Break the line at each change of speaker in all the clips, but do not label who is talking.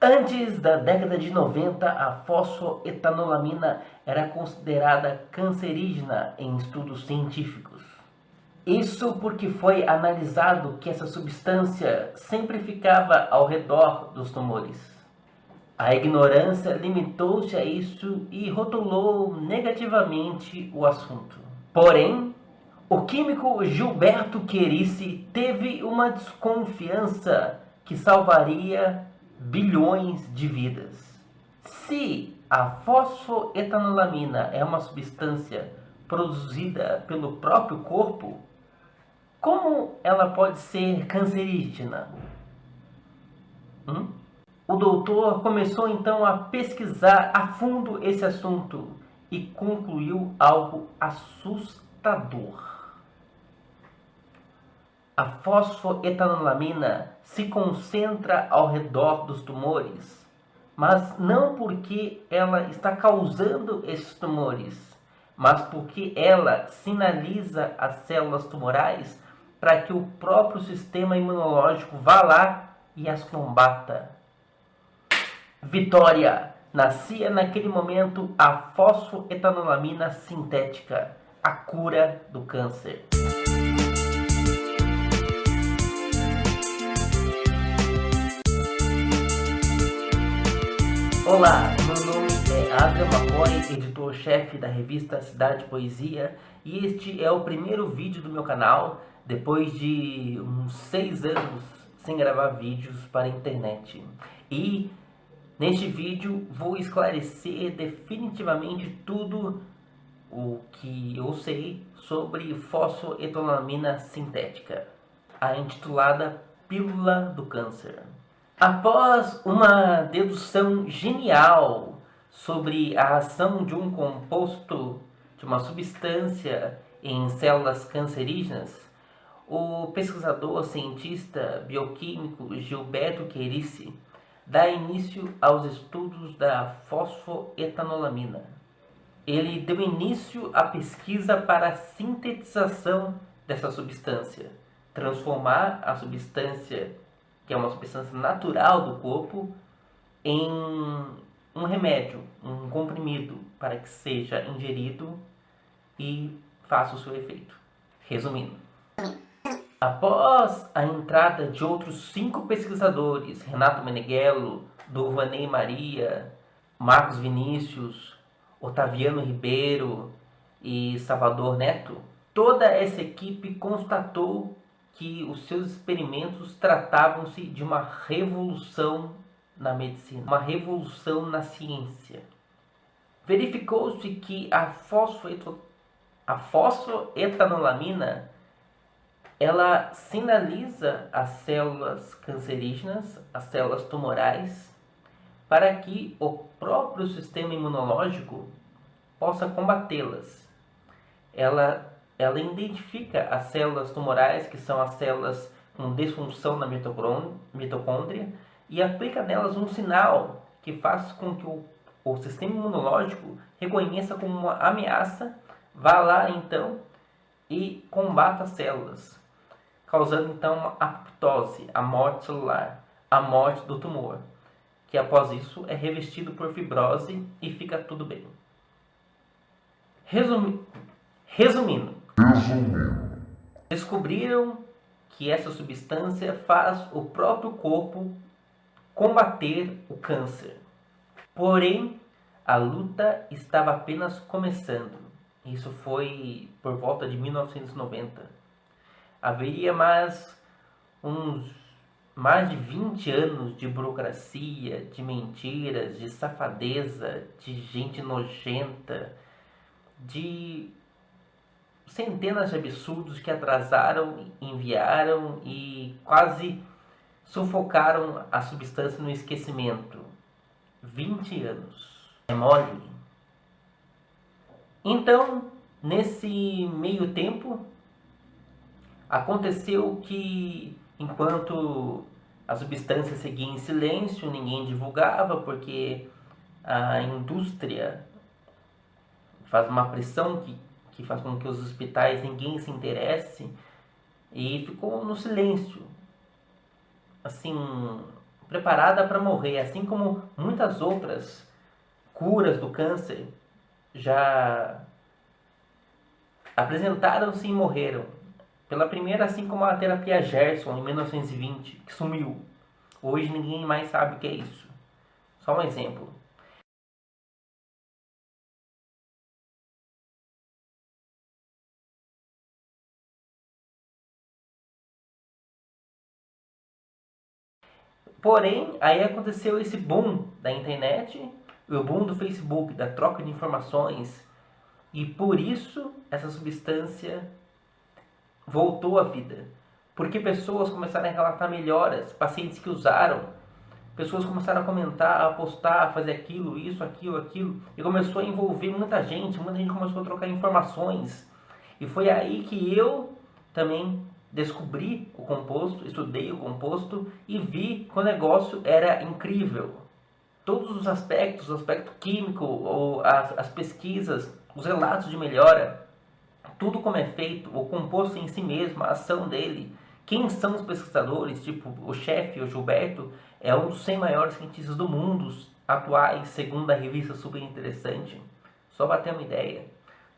Antes da década de 90, a fosfoetanolamina era considerada cancerígena em estudos científicos. Isso porque foi analisado que essa substância sempre ficava ao redor dos tumores. A ignorância limitou-se a isso e rotulou negativamente o assunto. Porém, o químico Gilberto Querici teve uma desconfiança que salvaria bilhões de vidas. Se a fosfoetanolamina é uma substância produzida pelo próprio corpo, como ela pode ser cancerígena? O doutor começou então a pesquisar a fundo esse assunto e concluiu algo assustador. A fosfoetanolamina se concentra ao redor dos tumores, mas não porque ela está causando esses tumores, mas porque ela sinaliza as células tumorais para que o próprio sistema imunológico vá lá e as combata. Vitória! Nascia naquele momento a fosfoetanolamina sintética, a cura do câncer. Olá, meu nome é Adrian McCoy, editor-chefe da revista Cidade Poesia, e este é o primeiro vídeo do meu canal depois de uns 6 anos sem gravar vídeos para a internet. E neste vídeo vou esclarecer definitivamente tudo o que eu sei sobre fosfoetanolamina sintética, a intitulada Pílula do Câncer. Após uma dedução genial sobre a ação de um composto, de uma substância em células cancerígenas, o pesquisador cientista bioquímico Gilberto Querici dá início aos estudos da fosfoetanolamina. Ele deu início à pesquisa para a sintetização dessa substância, transformar a substância, que é uma substância natural do corpo, em um remédio, um comprimido, para que seja ingerido e faça o seu efeito. Resumindo, após a entrada de outros 5 pesquisadores, Renato Meneghello, Durvanei Maria, Marcos Vinícius, Otaviano Ribeiro e Salvador Neto, toda essa equipe constatou que os seus experimentos tratavam-se de uma revolução na medicina, uma revolução na ciência. Verificou-se que a fosfoetanolamina ela sinaliza as células cancerígenas, as células tumorais, para que o próprio sistema imunológico possa combatê-las. Ela identifica as células tumorais, que são as células com disfunção na mitocôndria, e aplica nelas um sinal que faz com que o sistema imunológico reconheça como uma ameaça, vá lá então e combata as células, causando então uma apoptose, a morte celular, a morte do tumor, que após isso é revestido por fibrose e fica tudo bem. Resumindo, descobriram que essa substância faz o próprio corpo combater o câncer. Porém, a luta estava apenas começando. Isso foi por volta de 1990. Haveria mais de 20 anos de burocracia, de mentiras, de safadeza, de gente nojenta, de centenas de absurdos que atrasaram, enviaram e quase sufocaram a substância no esquecimento. 20 anos. É mole? Então, nesse meio tempo, aconteceu que, enquanto a substância seguia em silêncio, ninguém divulgava, porque a indústria faz uma pressão que faz com que os hospitais ninguém se interesse, e ficou no silêncio, assim, preparada para morrer, assim como muitas outras curas do câncer já apresentaram-se e morreram. Pela primeira, assim como a terapia Gerson em 1920, que sumiu. Hoje ninguém mais sabe o que é isso. Só um exemplo. Porém, aí aconteceu esse boom da internet, o boom do Facebook, da troca de informações, e por isso essa substância voltou à vida. Porque pessoas começaram a relatar melhoras, pacientes que usaram, pessoas começaram a comentar, a postar, a fazer aquilo, isso, aquilo, aquilo, e começou a envolver muita gente começou a trocar informações. E foi aí que eu também descobri o composto, estudei o composto e vi que o negócio era incrível. Todos os aspectos, o aspecto químico, ou as pesquisas, os relatos de melhora, tudo como é feito, o composto em si mesmo, a ação dele, quem são os pesquisadores, tipo o chefe, o Gilberto, é um dos 100 maiores cientistas do mundo atuais, segundo a revista Super Interessante. Só para ter uma ideia.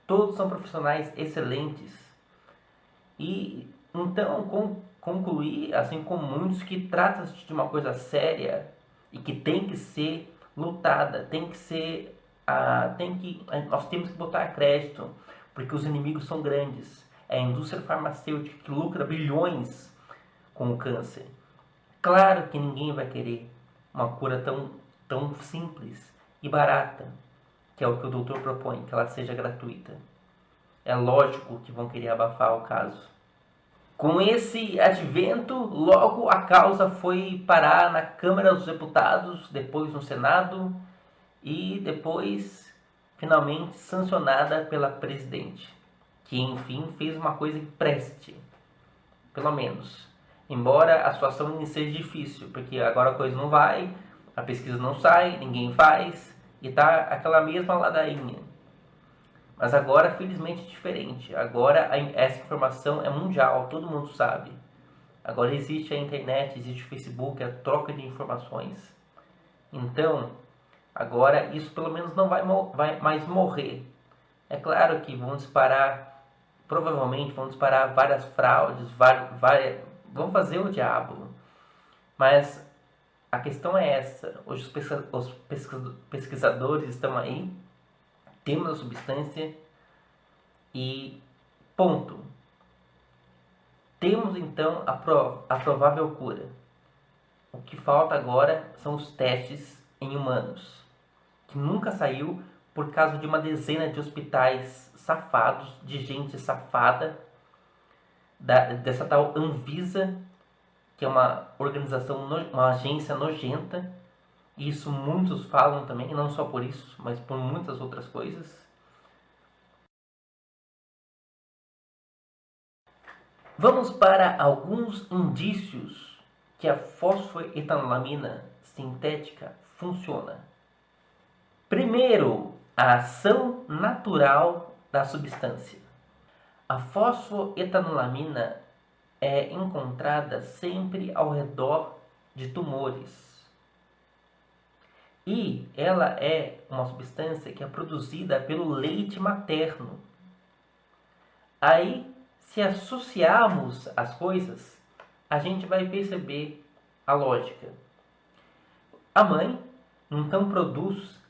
Todos são profissionais excelentes. E então concluí, assim como muitos, que trata-se de uma coisa séria e que tem que ser lutada, tem que ser, nós temos que botar crédito, porque os inimigos são grandes. É a indústria farmacêutica que lucra bilhões com o câncer. Claro que ninguém vai querer uma cura tão simples e barata, que é o que o doutor propõe, que ela seja gratuita. É lógico que vão querer abafar o caso. Com esse advento, logo a causa foi parar na Câmara dos Deputados, depois no Senado e depois finalmente sancionada pela presidente, que enfim fez uma coisa que preste, pelo menos. Embora a situação seja difícil, porque agora a coisa não vai, a pesquisa não sai, ninguém faz e tá aquela mesma ladainha. Mas agora, felizmente, é diferente. Agora essa informação é mundial, todo mundo sabe. Agora existe a internet, existe o Facebook, a troca de informações. Então, agora isso pelo menos não vai mais morrer. É claro que vão disparar, provavelmente vão disparar várias fraudes, vão fazer o diabo. Mas a questão é essa. Hoje os pesquisadores estão aí, temos a substância e ponto. Temos então a provável cura. O que falta agora são os testes em humanos, que nunca saiu por causa de uma dezena de hospitais safados, de gente safada, dessa tal Anvisa, que é uma organização, uma agência nojenta. E isso muitos falam também, e não só por isso, mas por muitas outras coisas. Vamos para alguns indícios que a fosfoetanolamina sintética funciona. Primeiro, a ação natural da substância. A fosfoetanolamina é encontrada sempre ao redor de tumores. E ela é uma substância que é produzida pelo leite materno. Aí, se associarmos as coisas, a gente vai perceber a lógica. A mãe então produz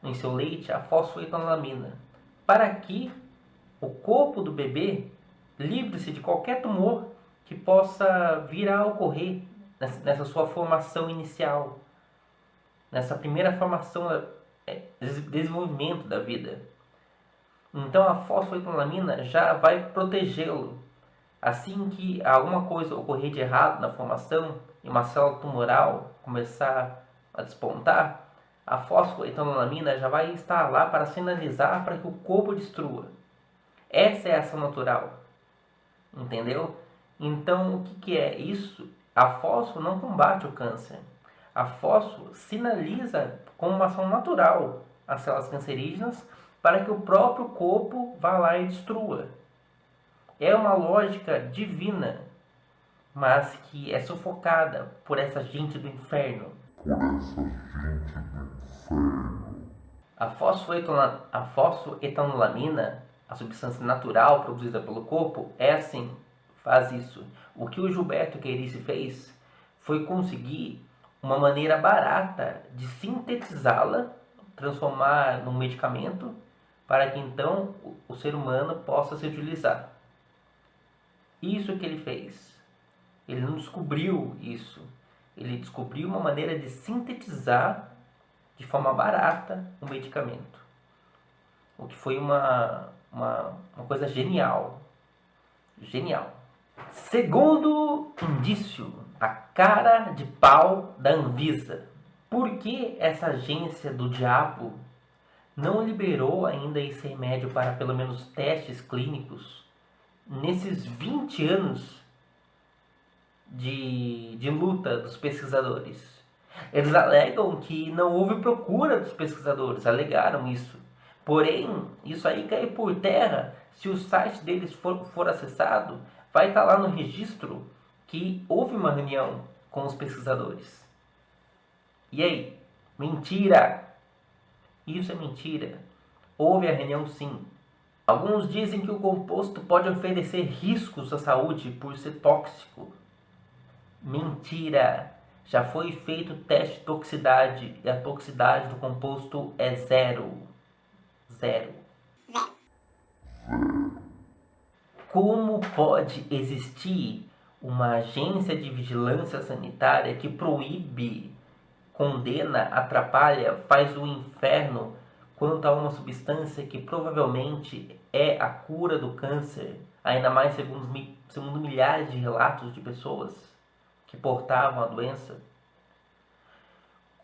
em seu leite a fosfoetanolamina para que o corpo do bebê livre-se de qualquer tumor que possa vir a ocorrer nessa sua formação inicial, nessa primeira formação, desenvolvimento da vida. Então a fosfoetanolamina já vai protegê-lo. Assim que alguma coisa ocorrer de errado na formação e uma célula tumoral começar a despontar, a fosfoetanolamina já vai estar lá para sinalizar para que o corpo destrua. Essa é a ação natural. Entendeu? Então o que é isso? A fosfo não combate o câncer. A fosfo sinaliza como uma ação natural as células cancerígenas para que o próprio corpo vá lá e destrua. É uma lógica divina. mas que é sufocada por essa gente do inferno. A fosfoetanolamina, a substância natural produzida pelo corpo, é assim, faz isso. O que o Gilberto Queirice fez foi conseguir uma maneira barata de sintetizá-la, transformar num medicamento, para que então o ser humano possa se utilizar. Isso que ele fez. Ele não descobriu isso. Ele descobriu uma maneira de sintetizar de forma barata um medicamento. O que foi uma coisa genial. Genial. Segundo indício, a cara de pau da Anvisa. Por que essa agência do diabo não liberou ainda esse remédio para pelo menos testes clínicos nesses 20 anos de luta dos pesquisadores? Eles alegam que não houve procura dos pesquisadores, alegaram isso. Porém, isso aí cai por terra. Se o site deles for acessado, vai estar lá no registro que houve uma reunião com os pesquisadores. E aí? Mentira! Isso é mentira. Houve a reunião sim. Alguns dizem que o composto pode oferecer riscos à saúde por ser tóxico. Mentira! Já foi feito o teste de toxicidade e a toxicidade do composto é zero. Zero. Como pode existir uma agência de vigilância sanitária que proíbe, condena, atrapalha, faz o inferno quanto a uma substância que provavelmente é a cura do câncer, ainda mais segundo milhares de relatos de pessoas que portavam a doença?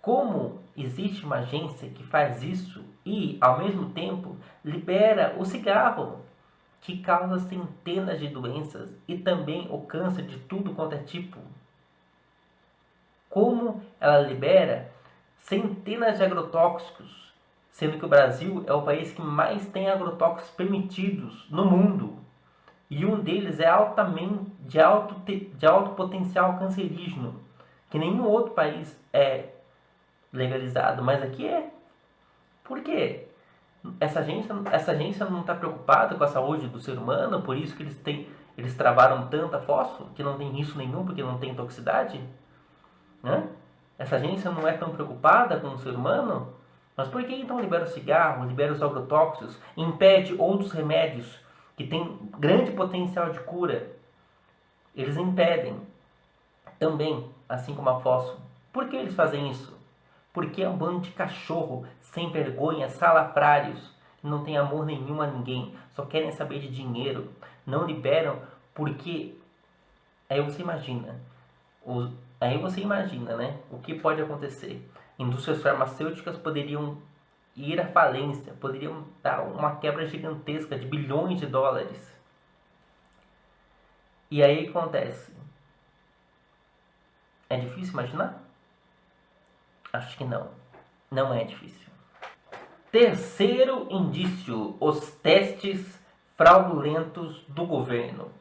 Como existe uma agência que faz isso e, ao mesmo tempo, libera o cigarro, que causa centenas de doenças e também o câncer de tudo quanto é tipo? Como ela libera centenas de agrotóxicos, sendo que o Brasil é o país que mais tem agrotóxicos permitidos no mundo, e um deles é altamente de alto potencial cancerígeno, que nenhum outro país é legalizado, mas aqui é. Por quê? Essa agência não está preocupada com a saúde do ser humano, por isso que eles travaram tanta fósforo, que não tem risco nenhum, porque não tem toxicidade? Né? Essa agência não é tão preocupada com o ser humano? Mas por que então libera o cigarro, libera os agrotóxicos, impede outros remédios que têm grande potencial de cura? Eles impedem também, assim como a fósforo. Por que eles fazem isso? Porque é um bando de cachorro, sem vergonha, salafrários, que não tem amor nenhum a ninguém, só querem saber de dinheiro. Não liberam porque... Aí você imagina, né? O que pode acontecer? Indústrias farmacêuticas poderiam ir à falência, poderiam dar uma quebra gigantesca de bilhões de dólares. E aí o que acontece? É difícil imaginar? Acho que não. Não é difícil. Terceiro indício: os testes fraudulentos do governo.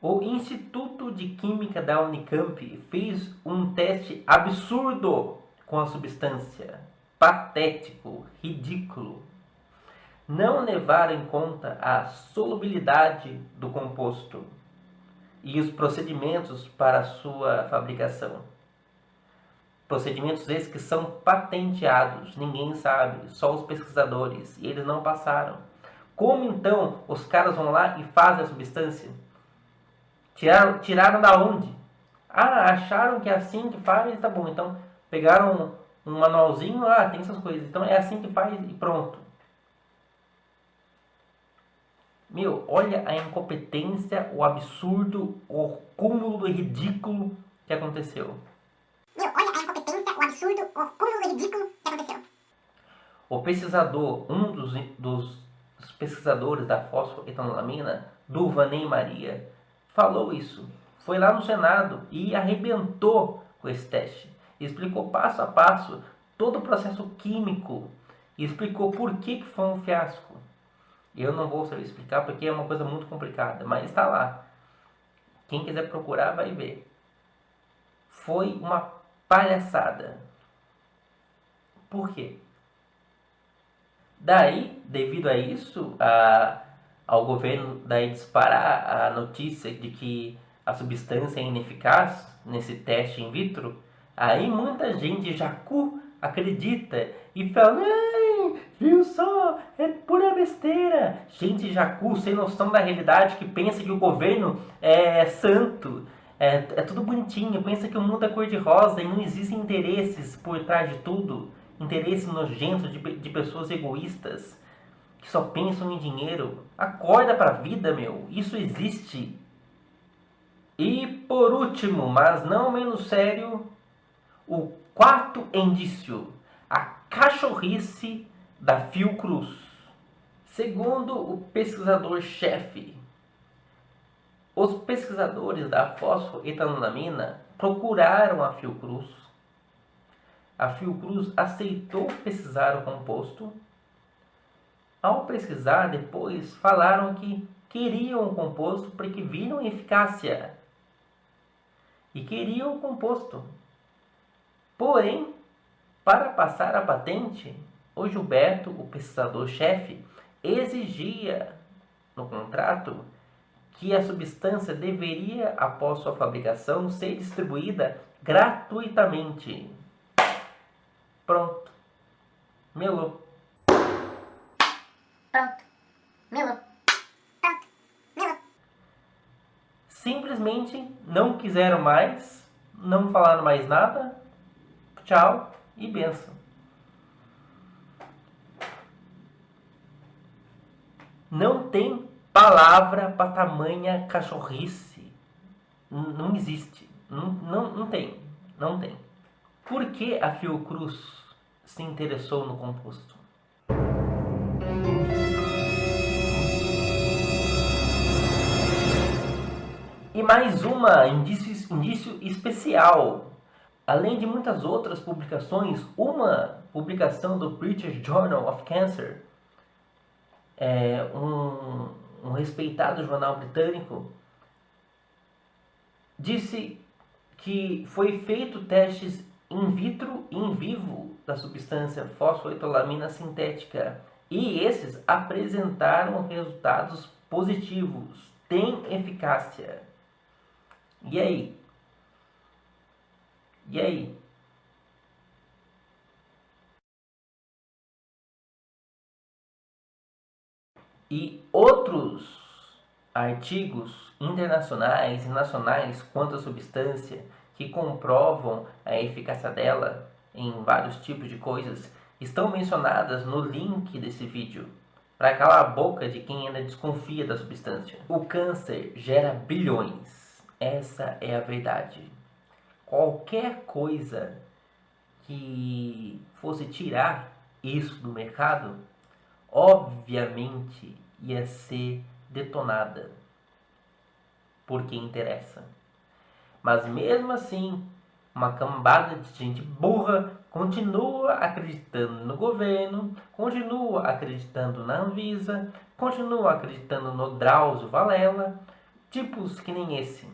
O Instituto de Química da Unicamp fez um teste absurdo com a substância. Patético, ridículo. Não levaram em conta a solubilidade do composto e os procedimentos para a sua fabricação. Procedimentos esses que são patenteados, ninguém sabe, só os pesquisadores, e eles não passaram. Como então os caras vão lá e fazem a substância? Tiraram da onde? Ah, acharam que é assim que faz, tá bom. Então pegaram um manualzinho, tem essas coisas, então é assim que faz e pronto. Meu, olha a incompetência, o absurdo, o cúmulo e ridículo que aconteceu.
Meu, olha a incompetência, o absurdo, o cúmulo e ridículo que aconteceu.
O pesquisador, um dos pesquisadores da fosfoetanolamina, Durvanei Maria, falou isso. Foi lá no Senado e arrebentou com esse teste. Explicou passo a passo todo o processo químico e explicou por que foi um fiasco. Eu não vou saber explicar porque é uma coisa muito complicada, mas está lá. Quem quiser procurar vai ver. Foi uma palhaçada. Por quê? Daí, devido a isso, ao governo daí disparar a notícia de que a substância é ineficaz nesse teste in vitro, aí muita gente jacu acredita e fala: "Ai, viu só, é pura besteira". Gente jacu sem noção da realidade, que pensa que o governo é santo, é tudo bonitinho, pensa que o mundo é cor-de-rosa e não existem interesses por trás de tudo, interesses nojentos de pessoas egoístas que só pensam em dinheiro. Acorda pra vida, meu, isso existe. E por último, mas não menos sério, o quarto indício: a cachorrice da Fiocruz. Segundo o pesquisador-chefe, os pesquisadores da fosfoetanolamina procuraram a Fiocruz. A Fiocruz aceitou pesquisar o composto. Ao pesquisar depois, falaram que queriam o composto porque viram eficácia. E queriam o composto. Porém, para passar a patente, o Gilberto, o pesquisador-chefe, exigia no contrato que a substância deveria, após sua fabricação, ser distribuída gratuitamente. Pronto. Melou.
Pronto. Melou. Pronto. Melou.
Simplesmente não quiseram mais, não falaram mais nada. Tchau e benção. Não tem palavra para tamanha cachorrice. Não existe. Não tem. Não tem. Por que a Fiocruz se interessou no composto? E mais uma indício especial. Além de muitas outras publicações, uma publicação do British Journal of Cancer, um respeitado jornal britânico, disse que foi feito testes in vitro e in vivo da substância fosfoetolamina sintética e esses apresentaram resultados positivos, tem eficácia. E aí? E aí? E outros artigos internacionais e nacionais quanto à substância que comprovam a eficácia dela em vários tipos de coisas estão mencionadas no link desse vídeo, para calar a boca de quem ainda desconfia da substância. O câncer gera bilhões, essa é a verdade. Qualquer coisa que fosse tirar isso do mercado, obviamente ia ser detonada por quem interessa. Mas mesmo assim, uma cambada de gente burra continua acreditando no governo, continua acreditando na Anvisa, continua acreditando no Drauzio Varela, tipos que nem esse.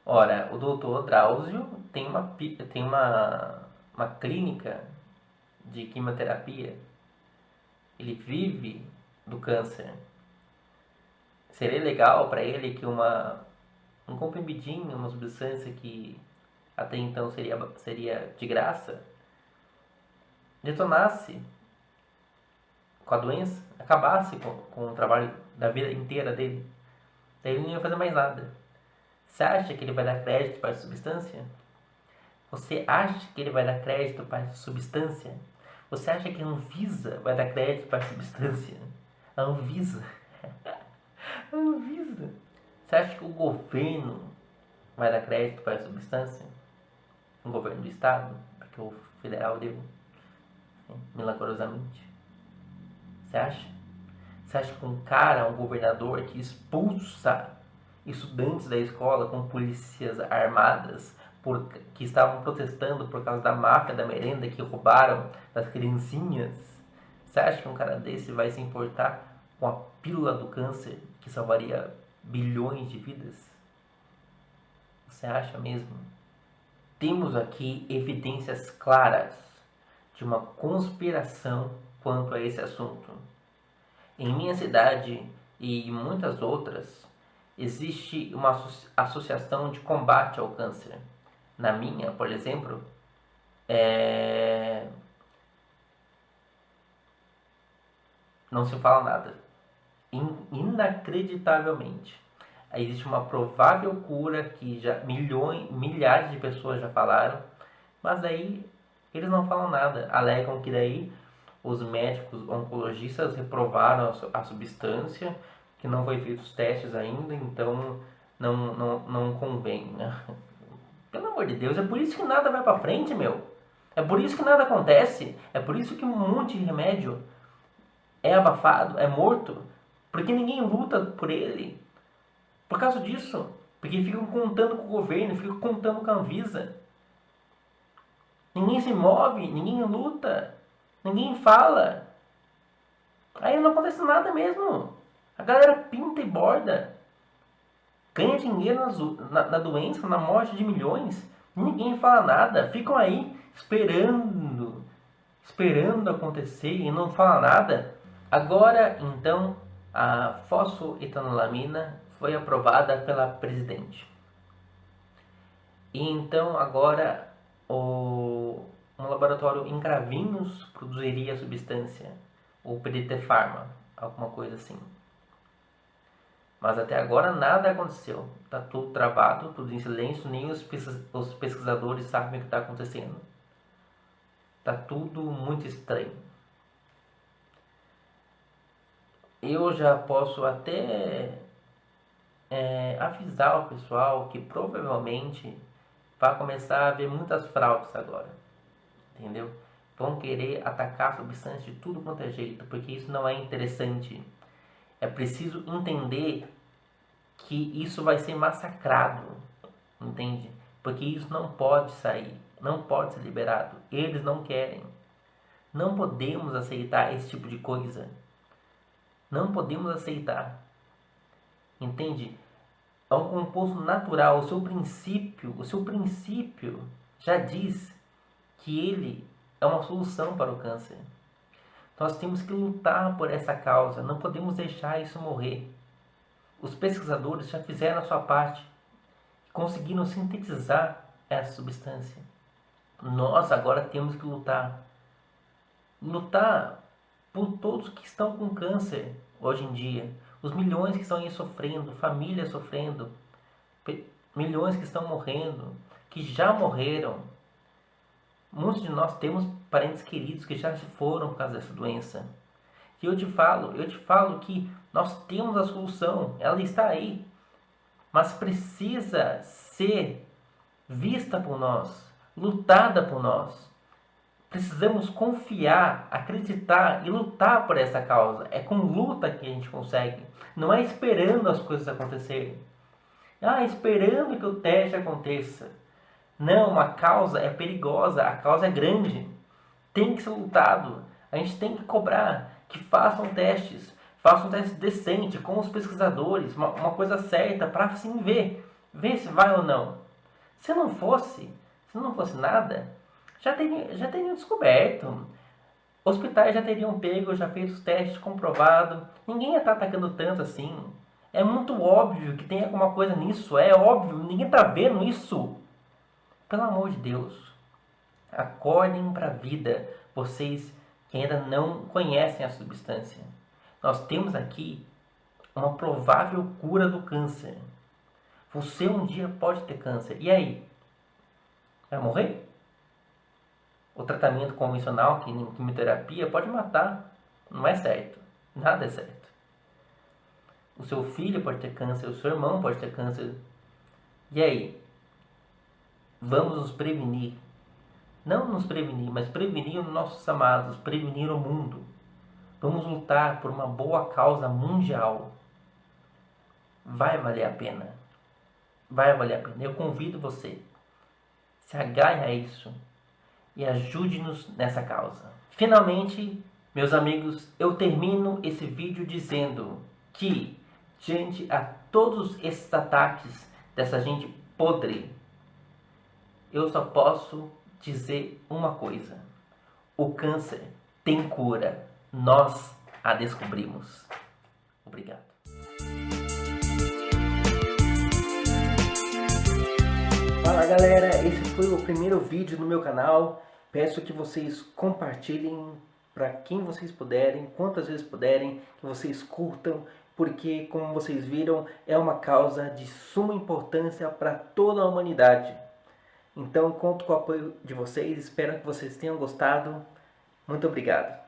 Ora, o doutor Drauzio tem uma clínica de quimioterapia. Ele vive do câncer. Seria legal para ele que um comprimidinho, uma substância que até então seria de graça, detonasse com a doença, acabasse com o trabalho da vida inteira dele. Daí ele não ia fazer mais nada. Você acha que ele vai dar crédito para essa substância? Você acha que ele vai dar crédito para essa substância? Você acha que a Anvisa vai dar crédito para essa substância? A Anvisa? A Anvisa? Você acha que o governo vai dar crédito para essa substância? O governo do estado? Porque o federal deu milagrosamente. Você acha? Você acha que um governador que expulsa estudantes da escola com polícias armadas que estavam protestando por causa da máfia da merenda que roubaram das criancinhas, você acha que um cara desse vai se importar com a pílula do câncer que salvaria bilhões de vidas? Você acha mesmo? Temos aqui evidências claras de uma conspiração quanto a esse assunto. Em minha cidade e em muitas outras, existe uma associação de combate ao câncer. Na minha, por exemplo, não se fala nada. Inacreditavelmente. Existe uma provável cura que já milhares de pessoas já falaram, mas daí eles não falam nada. Alegam que daí os médicos oncologistas reprovaram a substância, que não foi feito os testes ainda, então não convém. Pelo amor de Deus, é por isso que nada vai pra frente, meu. É por isso que nada acontece. É por isso que um monte de remédio é abafado, é morto, porque ninguém luta por ele. Por causa disso, porque ficam contando com o governo, ficam contando com a Anvisa. Ninguém se move, ninguém luta, ninguém fala. Aí não acontece nada mesmo. A galera pinta e borda, ganha dinheiro na doença, na morte de milhões. Ninguém fala nada, ficam aí esperando acontecer e não fala nada. Agora, então, a fosfoetanolamina foi aprovada pela presidente. E então, agora, um laboratório em Cravinhos produziria a substância, o PDT Pharma, alguma coisa assim. Mas até agora nada aconteceu. Está tudo travado, tudo em silêncio, nem os pesquisadores sabem o que está acontecendo. Está tudo muito estranho. Eu já posso até avisar o pessoal que provavelmente vai começar a haver muitas fraudes agora. Entendeu? Vão querer atacar a substância de tudo quanto é jeito, porque isso não é interessante. É preciso entender que isso vai ser massacrado, entende? Porque isso não pode sair, não pode ser liberado. Eles não querem. Não podemos aceitar esse tipo de coisa. Não podemos aceitar. Entende? É um composto natural. O seu princípio já diz que ele é uma solução para o câncer. Nós temos que lutar por essa causa. Não podemos deixar isso morrer. Os pesquisadores já fizeram a sua parte. Conseguiram sintetizar essa substância. Nós agora temos que lutar. Lutar por todos que estão com câncer hoje em dia. Os milhões que estão aí sofrendo, famílias sofrendo, milhões que estão morrendo, que já morreram. Muitos de nós temos parentes queridos que já se foram por causa dessa doença. E eu te falo que nós temos a solução, ela está aí, mas precisa ser vista por nós, lutada por nós. Precisamos confiar, acreditar e lutar por essa causa. É com luta que a gente consegue. Não é esperando as coisas acontecerem. Esperando que o teste aconteça. Não, a causa é perigosa, a causa é grande. Tem que ser lutado. A gente tem que cobrar que façam testes decentes com os pesquisadores, uma coisa certa para assim ver se vai ou não. Se não fosse nada, já teriam descoberto. Hospitais já teriam pego, já feito os testes, comprovado. Ninguém ia estar atacando tanto assim. É muito óbvio que tem alguma coisa nisso. É óbvio, ninguém está vendo isso. Pelo amor de Deus, acordem para a vida, vocês que ainda não conhecem a substância. Nós temos aqui uma provável cura do câncer. Você um dia pode ter câncer. E aí? Vai morrer? O tratamento convencional, que nem quimioterapia, pode matar. Não é certo. Nada é certo. O seu filho pode ter câncer, o seu irmão pode ter câncer. E aí? Vamos nos prevenir. Não nos prevenir, mas prevenir os nossos amados, prevenir o mundo. Vamos lutar por uma boa causa mundial. Vai valer a pena. Vai valer a pena. Eu convido você. Se agarre a isso e ajude-nos nessa causa. Finalmente, meus amigos, eu termino esse vídeo dizendo que, diante a todos esses ataques dessa gente podre, eu só posso dizer uma coisa: o câncer tem cura. Nós a descobrimos. Obrigado. Fala galera, esse foi o primeiro vídeo no meu canal. Peço que vocês compartilhem para quem vocês puderem, quantas vezes puderem, que vocês curtam, porque como vocês viram, é uma causa de suma importância para toda a humanidade. Então conto com o apoio de vocês, espero que vocês tenham gostado. Muito obrigado.